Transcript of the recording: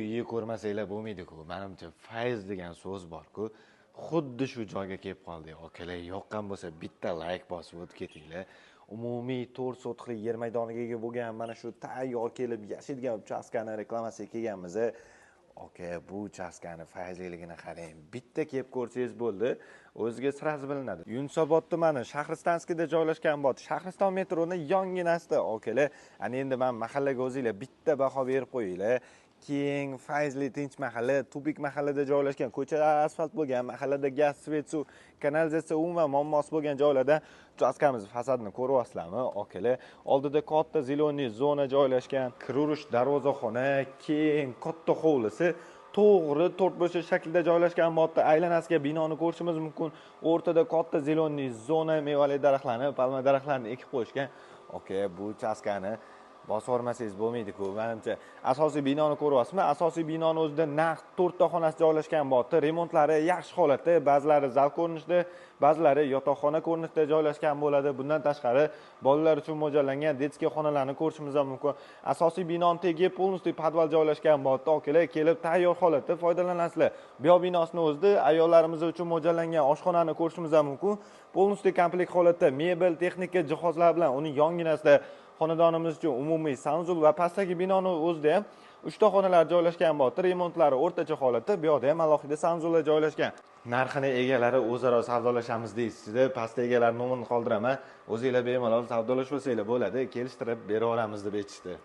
uyni ko'rmasanglar bo'lmaydi-ku. Menimcha fayz degan so'z bor-ku. Xuddi shu joyga kelib qoldik. Akalar, yoqqan bo'lsa bitta like bosib o'tib ketinglar. Umumiy 4 sotixlik yer maydoniga ega bo'lgan mana shu tayyor kelib yashaydigan uchastkani reklamasiga kelganmiz. Aka, bu uchastkani fayzliligini qarang. Bitta kelib ko'rsangiz bo'ldi, o'ziga sirasi bilinadi. Yunusobod tumani Shahristanskida joylashgan bot. Shahriston metroni yonginasida, akalar. Ana endi men mahallaga o'zinglar bitta baho berib qo'yinglar. Keng, fayzli, tinch mahalla, tubik mahallada joylashgan, ko'chalar asfalt bo'lgan, mahallada gaz, svet, suv, kanalizatsiya umuman muammosi bo'lgan joylarda uchastkamiz fasadini ko'ryapsizlarmi, akalar? Oldida katta zeleniy zona joylashgan, kirurish darvozaxona, keng, katta hovlisi, to'g'ri to'rtburchak shaklda joylashgan modda aylanasiga binoni ko'rishimiz mumkin. O'rtada katta zeleniy zona, mevali daraxtlarni, palma daraxtlarini ekib qo'yishgan. Aka, bu uchastkani bosib olmasangiz bo'lmaydi-ku. Menimcha asosiy binoni ko'ryapsizmi? Asosiy binoni o'zida naq 4 ta xonasi joylashgan bo'ldi. Remontlari yaxshi holatda, ba'zilari zal ko'rinishda, ba'zilari yotoqxona ko'rinishda joylashgan bo'ladi. Bundan tashqari bolalar uchun mo'ljallangan detskiy xonalarni ko'rishimiz ham mumkin. Asosiy binoni tagiga полностью podval joylashgan bo'ldi. Akalar, kelib tayyor holatda foydalanasizlar. Bu binosini o'zida ayollarimiz uchun mo'ljallangan oshxonani ko'rishimiz ham mumkin. Полностью komplekt holatda mebel, texnika jihozlar bilan uning yonginasida xonadonimiz uchun umumiy sanuzul va pastdagi binoni o'zida ham 3 ta xonalar joylashgan bo'ldi. Remontlari o'rtacha holatda, bu yerda ham alohida sanuzullar joylashgan. Narxini egalari o'zaro savdolashamiz deysizda, pastda egalar nomerini qoldiraman. O'zingizlar bemalol savdolashib olsanglar bo'ladi, kelishtirib bera olamiz deb aytishdi.